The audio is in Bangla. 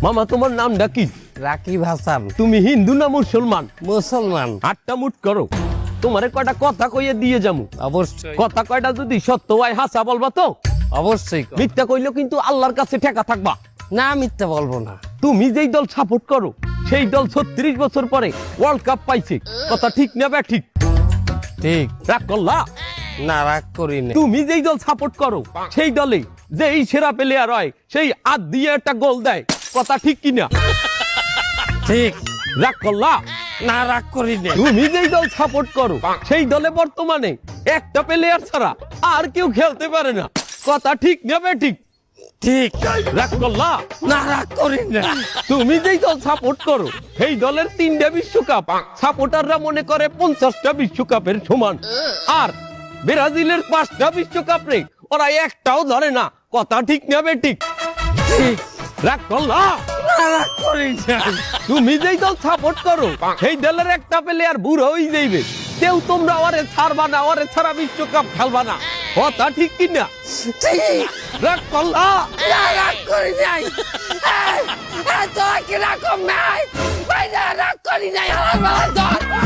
মামা তোমার নামটা কি? রাকিব হাসান। তুমি হিন্দু না মুসলমান? মুসলমান। আটটা মুট করো, তোমারে কয়টা কথা কইয়ে দিয়ে যামু। অবশ্যই কথা কয়টা যদি সত্য হয় হাসা বলবা তো? অবশ্যই। মিথ্যা কইলেও কিন্তু আল্লাহর কাছে ঠেকা থাকবা। না মিথ্যা বলবো না। তুমি যেই দল সাপোর্ট করো সেই দল 36 বছর পরে ওয়ার্ল্ড কাপ পাইছে, কথা ঠিক না বে ঠিক? ঠিক। রাগ করলা? না রাগ করি না। তুমি যেই দল সাপোর্ট করো সেই দলে যেই সেরা প্লেয়ার হয় সেই হাত দিয়ে একটা গোল দেয়, কথা ঠিক কিনা? ঠিক। রাগ করলা? না রাগ করি না। তুমি যেই দল সাপোর্ট করো সেই দলে বর্তমানে একটা প্লেয়ার ছাড়া আর কেউ খেলতে পারে না, কথা ঠিক না বে ঠিক? ঠিক। রাগ করলা? না রাগ করি না। তুমি যেই দল সাপোর্ট করো সেই দলের 3টা বিশ্বকাপ সাপোর্টাররা মনে করে 50টা বিশ্বকাপের সমান, আর ব্রাজিলের 5টা বিশ্বকাপ রে ওরা একটাও ধরে না, কথা ঠিক না বে ঠিক? ঠিক। রাগ করলা? না রাগ করি না। তুমি যেই দল সাপোর্ট করো সেই দলের একটা প্লেয়ার বুড়ো হয়ে যাইবে, কেউ তোমরা ওরে ছাড়বা না, ওরে ছাড়া বিশ্বকাপ খেলবা না, কথা ঠিক কিনা? ঠিক। রাগ করলা? না রাগ করি নাই। এই, এই, তোরা কি রাগ নাই? ভাই না রাগ করি নাই। আমার বেলা ধর।